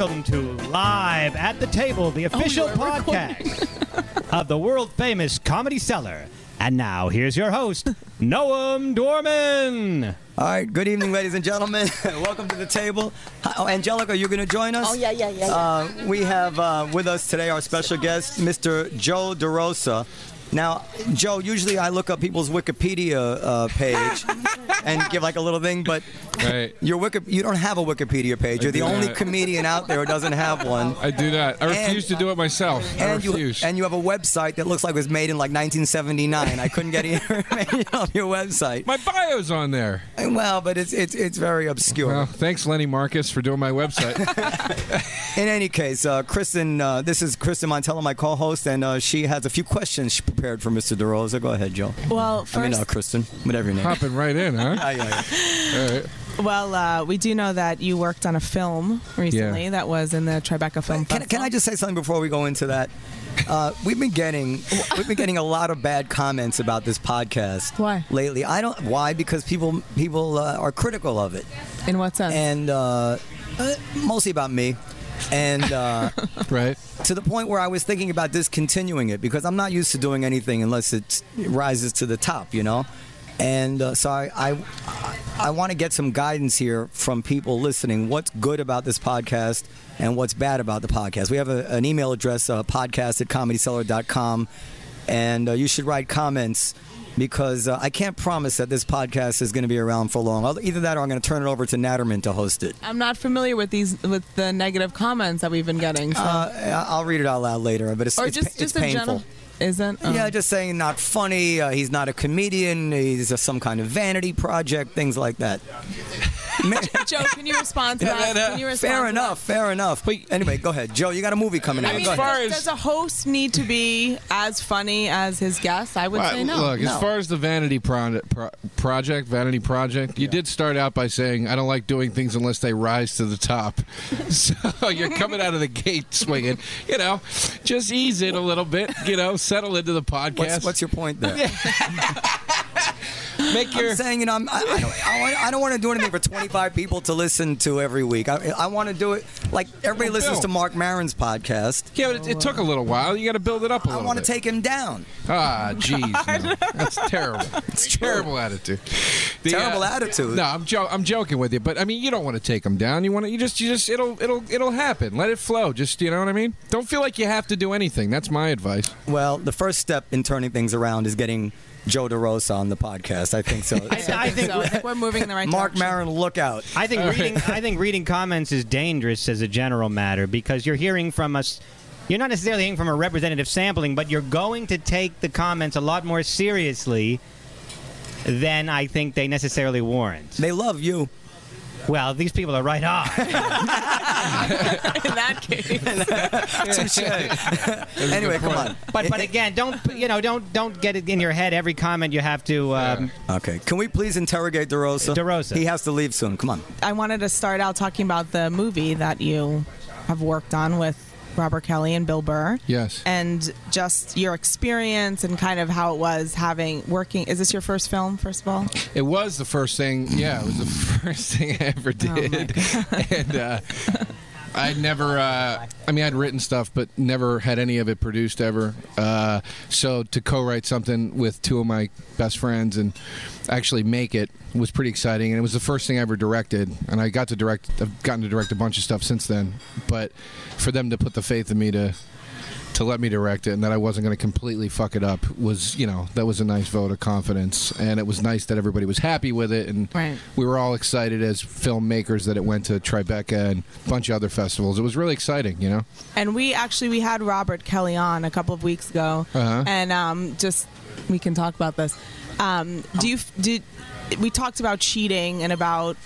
welcome to Live at the Table, the official podcast of the world-famous Comedy Cellar. And now, here's your host, Noam Dorman. All right, good evening, ladies and gentlemen. Welcome to the table. Oh, Angelica, you're going to join us? Oh, yeah. We have with us today our special guest, Mr. Joe Derosa. Now, Joe, usually I look up people's Wikipedia page and give like a little thing, but right. you don't have a Wikipedia page. You're the only comedian out there who doesn't have one. I do not. I refuse to do it myself. I refuse. And you have a website that looks like it was made in like 1979. I couldn't get information on your website. My bio's on there. Well, but it's very obscure. Well, thanks, Lenny Marcus, for doing my website. In any case, Kristen, this is Kristen Montella, my co-host, and she has a few questions she prepared for Mr. Derosa. Go ahead, Joe. Well, first... Kristen, whatever your name. Hopping right in, huh? Yeah. All right. Well, we do know that you worked on a film recently that was in the Tribeca Film Festival. Can I just say something before we go into that? We've been getting a lot of bad comments about this podcast. Why? Lately. Why? Because people are critical of it. In what sense? And mostly about me. And right. To the point where I was thinking about discontinuing it because I'm not used to doing anything unless it rises to the top, you know? And so I want to get some guidance here from people listening. What's good about this podcast and what's bad about the podcast? We have an email address, podcast@comedycellar.com, and you should write comments because I can't promise that this podcast is going to be around for long. Either that or I'm going to turn it over to Naturman to host it. I'm not familiar with the negative comments that we've been getting. So. I'll read it out loud later, but it's painful. Isn't? Yeah, just saying not funny. He's not a comedian. He's some kind of vanity project. Things like that. Joe, can you respond to that? Fair enough. Anyway, go ahead, Joe. You got a movie coming out. Does a host need to be as funny as his guest? I would say no. Look, as far as the vanity project, you did start out by saying I don't like doing things unless they rise to the top. So you're coming out of the gate swinging. You know, just ease it a little bit. You know, settle into the podcast. What's your point there? I'm saying, you know, I don't want to do anything for 25 people to listen to every week. I want to do it like everybody listens to Mark Maron's podcast. Yeah, but it took a little while. You got to build it up a little bit. I want to take him down. Ah, jeez. No. That's terrible. It's terrible attitude. Terrible attitude. No, I'm joking with you, but I mean, you don't want to take him down. You want to. You just. It'll happen. Let it flow. Just, you know what I mean. Don't feel like you have to do anything. That's my advice. Well, the first step in turning things around is getting Joe Derosa on the podcast. I think so. I think we're moving in the right direction. Mark Maron, look out. I think reading comments is dangerous as a general matter because you're hearing from us. You're not necessarily hearing from a representative sampling, but you're going to take the comments a lot more seriously than I think they necessarily warrant. They love you. Well, these people are right on. In that case. Touché. Anyway, come on. But again, don't get it in your head. Every comment you have to. Okay. Can we please interrogate Derosa? Derosa. He has to leave soon. Come on. I wanted to start out talking about the movie that you have worked on with Robert Kelly and Bill Burr. Yes. And just your experience and kind of how it was working. Is this your first film, first of all? It was the first thing. Yeah, it was the first thing I ever did. And I'd never, I'd written stuff, but never had any of it produced ever. So to co-write something with two of my best friends and actually make it was pretty exciting. And it was the first thing I ever directed. And I've gotten to direct a bunch of stuff since then. But for them to put the faith in me to let me direct it and that I wasn't going to completely fuck it up was, that was a nice vote of confidence. And it was nice that everybody was happy with it. And we were all excited as filmmakers that it went to Tribeca and a bunch of other festivals. It was really exciting, And we had Robert Kelly on a couple of weeks ago. And we can talk about this. We talked about cheating and about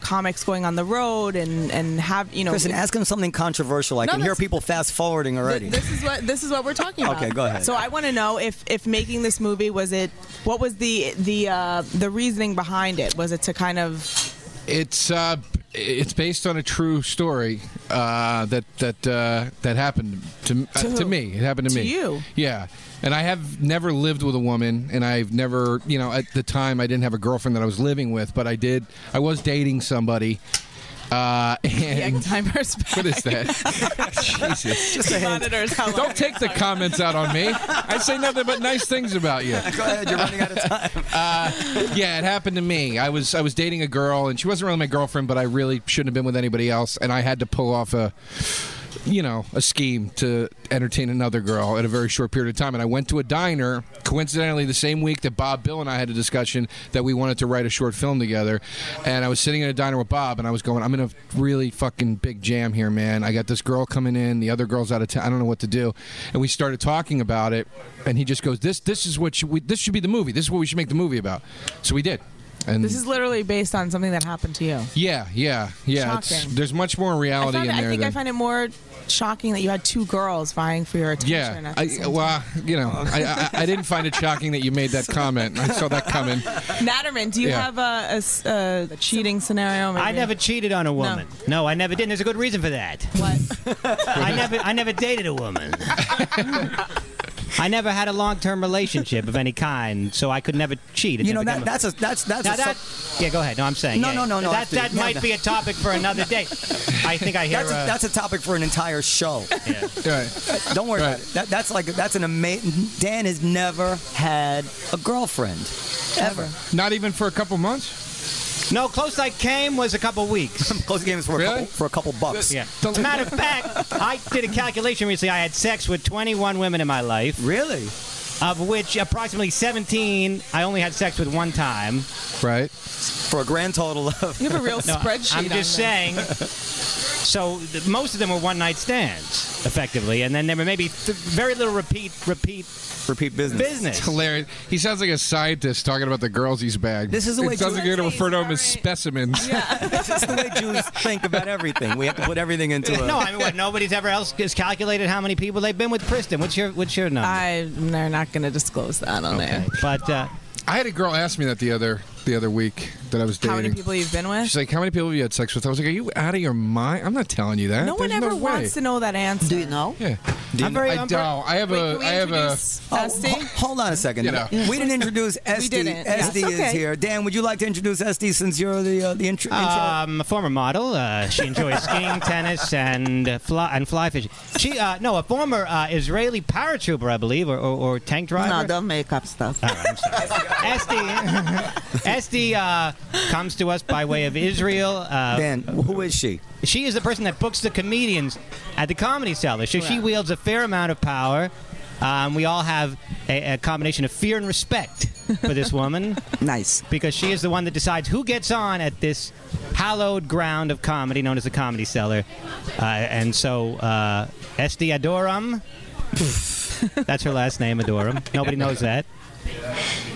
comics going on the road and have Kristen, ask him something controversial. I can hear people fast forwarding already. This is what we're talking about. Okay, go ahead. So I want to know if making this movie what was the reasoning behind it? Was it to kind of? It's based on a true story that happened to me. It happened to me. To you? Yeah. And I have never lived with a woman, and I've never, at the time I didn't have a girlfriend that I was living with, but I was dating somebody Egg timer's back. What is that? Jesus. Just a hint. Monitors how long Don't take the comments out on me. I say nothing but nice things about you. Go ahead, you're running out of time. Yeah, it happened to me. I was dating a girl, and she wasn't really my girlfriend, but I really shouldn't have been with anybody else, and I had to pull off a scheme to entertain another girl in a very short period of time. And I went to a diner, coincidentally, the same week that Bob, Bill, and I had a discussion that we wanted to write a short film together. And I was sitting in a diner with Bob, and I was going, I'm in a really fucking big jam here, man. I got this girl coming in, the other girl's out of town. I don't know what to do. And we started talking about it, and he just goes, this should be the movie. This is what we should make the movie about. So we did. And This is literally based on something that happened to you. Yeah. Shocking. There's much more reality in there. I find it more shocking that you had two girls vying for your attention. Yeah, at the same time. I didn't find it shocking that you made that comment. I saw that coming. Naturman, do you have a cheating scenario? Maybe? I never cheated on a woman. No, I never did. And there's a good reason for that. What? I never dated a woman. I never had a long-term relationship of any kind, so I could never cheat. You know, that's yeah, go ahead. No, I'm saying. No. That might be a topic for another day. I think I hear. That's a topic for an entire show. Yeah. Right. Don't worry about it. That's an amazing. Dan has never had a girlfriend, ever. Not even for a couple months? No, close I came was a couple weeks. Close games for Really? a couple bucks. Yeah. As a matter of fact, I did a calculation recently. I had sex with 21 women in my life. Really? Of which approximately 17 I only had sex with one time. Right. For a grand total of. You have a real spreadsheet. I'm just saying. So most of them were one-night stands, effectively, and then there were maybe very little repeat business. It's hilarious. He sounds like a scientist talking about the girls he's bagged. This is the way it sounds like you're going to refer to them as specimens. Yeah. This is the way Jews think about everything. We have to put everything into a... No, I mean, what? Nobody's ever else has calculated how many people they've been with. Kristen, what's your number? They're not going to disclose that on there. But I had a girl ask me that the other week that I was dating. How many people you've been with? She's like, how many people have you had sex with? I was like, are you out of your mind? I'm not telling you that. No one There's ever way. wants to know that answer. Do you know? Yeah. I don't. I have a. Hold on a second. You know. We didn't introduce Estee. didn't. Estee That's is okay. here. Dan, would you like to introduce Estee since you're the intro? a former model. She enjoys skiing, tennis, and fly fishing. She a former Israeli paratrooper, I believe, or tank driver. No, don't make up stuff. All right, I'm sorry. Estee comes to us by way of Israel. Dan, who is she? She is the person that books the comedians at the Comedy Cellar. So she wields a fair amount of power. We all have a combination of fear and respect for this woman. Nice. Because she is the one that decides who gets on at this hallowed ground of comedy known as the Comedy Cellar. And so Estee Adoram, that's her last name, Adoram. Nobody knows that.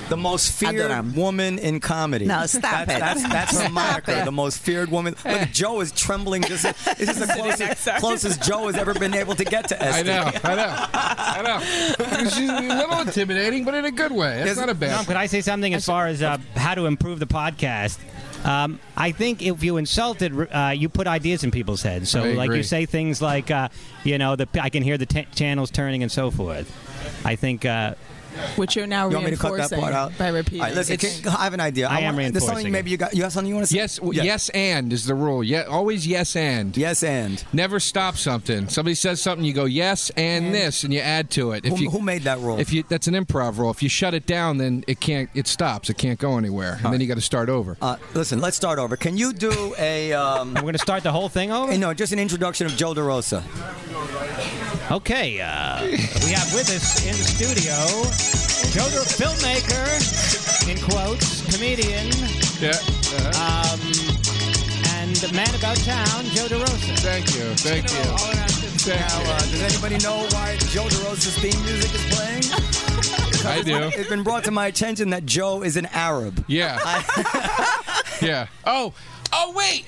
The most feared Adoram. woman in comedy. No, stop it. That's her moniker. The most feared woman. Look, Joe is trembling. This is the closest Joe has ever been able to get to Estee. I know. She's a little intimidating, but in a good way. That's not a bad. Tom, could I say something as far as how to improve the podcast? I think if you insulted, you put ideas in people's heads. So, like you say things like, I can hear the channels turning and so forth. I think. Which you're now You want me to cut that reinforcing part out? by repeating. All right, listen, I have an idea. I am There's something reinforcing maybe you have something you want to say? Yes, and is the rule. Yeah, always yes and. Yes, and. Never stop something. Somebody says something, you go yes and this, and you add to it. Who made that rule? That's an improv rule. If you shut it down, then it stops. It can't go anywhere, and then you got to start over. Listen, let's start over. Can you do a? We're going to start the whole thing over. No, just an introduction of Joe Derosa. Okay, we have with us in the studio Joe, the filmmaker, in quotes, comedian, and the man about town, Joe Derosa. Thank you. Does anybody know why Joe Derosa's theme music is playing? I do. It's been brought to my attention that Joe is an Arab. Yeah. Yeah. Oh, wait,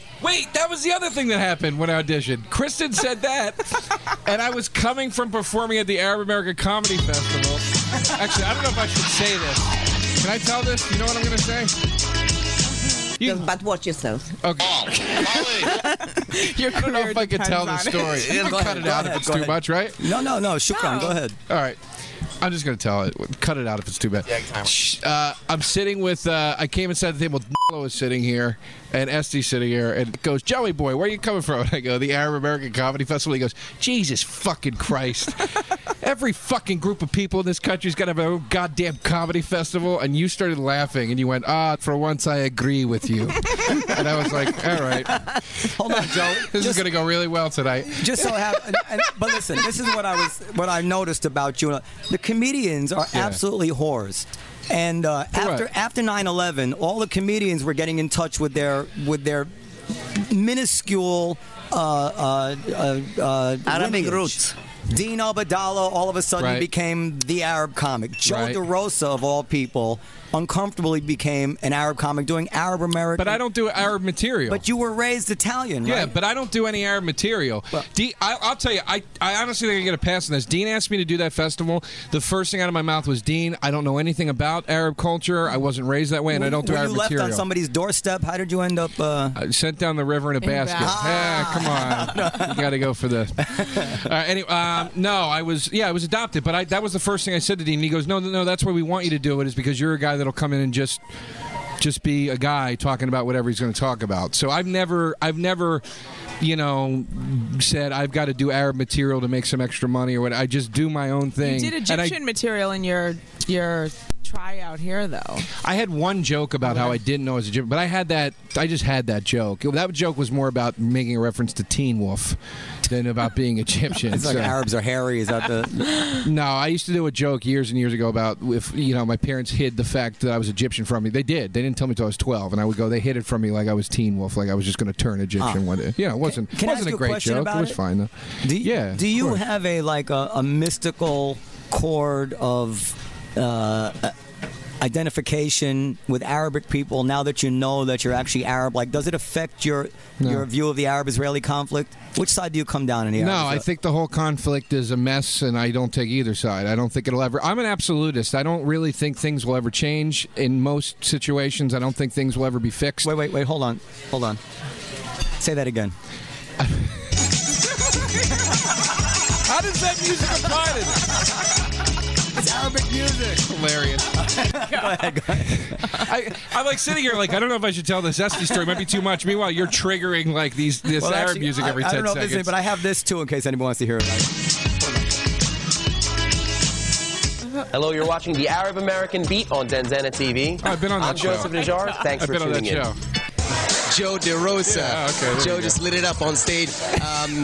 that was the other thing that happened when I auditioned. Kristen said that, and I was coming from performing at the Arab American Comedy Festival. Actually, I don't know if I should say this. Can I tell this? You know what I'm going to say? But watch yourself. Okay. I don't know if I can tell the story. Cut it out if it's too much, right? No. Shukran, go ahead. All right. I'm just going to tell it. Cut it out if it's too bad. I'm sitting with, I came inside the table, Nilo is sitting here, and Estee sitting here, and it goes, Joey boy, where are you coming from? And I go, the Arab American Comedy Festival. He goes, Jesus fucking Christ. Every fucking group of people in this country's got to have their own goddamn comedy festival. And you started laughing, and you went, for once I agree with you. And I was like, all right. Hold on, Joe. This is going to go really well tonight. Just so happen, but listen, this is what I noticed about you. The comedians are absolutely whores. And after 9/11, all the comedians were getting in touch with their minuscule Arabic roots. Dean Abadallah all of a sudden became the Arab comic. Joe Derosa, of all people, uncomfortably became an Arab comic doing Arab American. But I don't do Arab material. But you were raised Italian, right? Yeah, but I don't do any Arab material. Well, I'll tell you, I honestly think I get a pass on this. Dean asked me to do that festival. The first thing out of my mouth was, Dean, I don't know anything about Arab culture. I wasn't raised that way, and I don't do Arab material. You left on somebody's doorstep. How did you end up? I sent down the river in a basket. Come on. You got to go for this. Anyway, no, I was adopted, but that was the first thing I said to Dean. And he goes, no, that's why we want you to do it, is because you're a guy that'll come in and just be a guy talking about whatever he's going to talk about. So I've never said I've got to do Arab material to make some extra money or what. I just do my own thing. You did Egyptian material in your tryout here, though. I had one joke about how I didn't know I was Egyptian, but I just had that joke. That joke was more about making a reference to Teen Wolf than about being Egyptian. It's like Arabs are hairy. Is that the? No, I used to do a joke years and years ago about if my parents hid the fact that I was Egyptian from me. They did. They didn't tell me until I was 12, and I would go. They hid it from me like I was Teen Wolf, like I was just going to turn Egyptian one day. Yeah, it wasn't a great joke. It was fine though. Do you have a mystical chord of identification with Arabic people now that you know that you're actually Arab? Like, does it affect your view of the Arab-Israeli conflict? Which side do you come down in the No, I think the whole conflict is a mess, and I don't take either side. I don't think it'll ever... I'm an absolutist. I don't really think things will ever change in most situations. I don't think things will ever be fixed. Wait. Hold on. Say that again. How does that music apply to this? It's Arabic music. Hilarious. Go ahead. I'm like sitting here like, I don't know if I should tell this Estee story. It might be too much. Meanwhile, you're triggering like this Arab music every 10 seconds. I don't know if this is, but I have this too in case anyone wants to hear it. Hello, you're watching the Arab American Beat on Denzana TV. I've been on that show. I'm Joseph Najjar. Thanks for tuning in. Joe Derosa. Yeah, okay, Joe just lit it up on stage.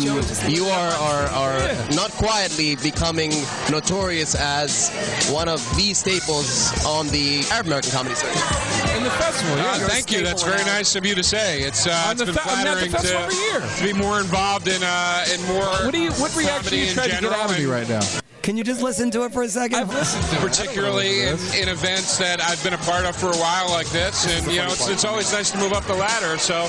You are not quietly becoming notorious as one of the staples on the Arab American comedy circuit. In the festival, thank you. That's very nice of you to say. It's been flattering to be more involved in more. What reaction are you trying to get out of me right now? Can you just listen to it for a second? I've listened to it. Particularly in events that I've been a part of for a while like this. And, it's always nice to move up the ladder. So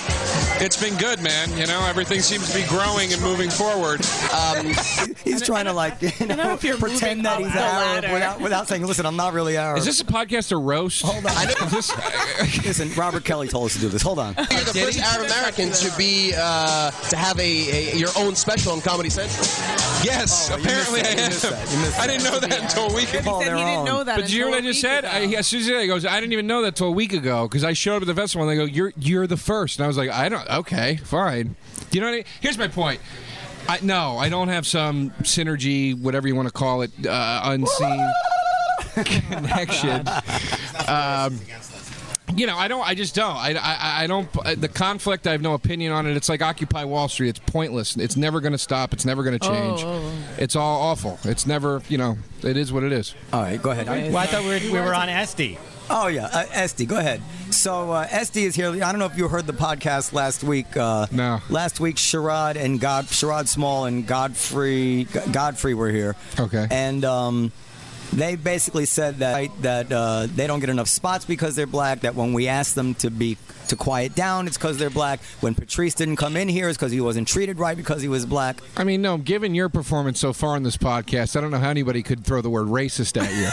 it's been good, man. Everything seems to be growing and moving forward. He's trying to, pretend that he's Arab without saying, listen, I'm not really Arab. Is this a podcast or roast? Hold on. Listen, Robert Kelly told us to do this. Hold on. You're the first Arab American to be to have your own special on Comedy Central. Yes, apparently I am. I didn't know that until a week ago. He said he didn't know that. But do you hear what I just said? As soon as he goes, I didn't even know that until a week ago because I showed up at the festival and they go, you're the first, and I was like, okay, fine. You know what I mean? Here's my point. I don't have some synergy, whatever you want to call it, unseen connection. I just don't. I don't. The conflict, I have no opinion on it. It's like Occupy Wall Street. It's pointless. It's never going to stop. It's never going to change. It's all awful. It's never, it is what it is. All right, go ahead. Well, I thought we were on Estee. Oh, yeah. Estee, go ahead. So, Estee is here. I don't know if you heard the podcast last week. No. Last week, Sherrod Small and Godfrey were here. Okay. And they basically said that they don't get enough spots because they're black, that when we ask them to quiet down, it's because they're black. When Patrice didn't come in here, it's because he wasn't treated right because he was black. I mean, no, given your performance so far on this podcast, I don't know how anybody could throw the word racist at you.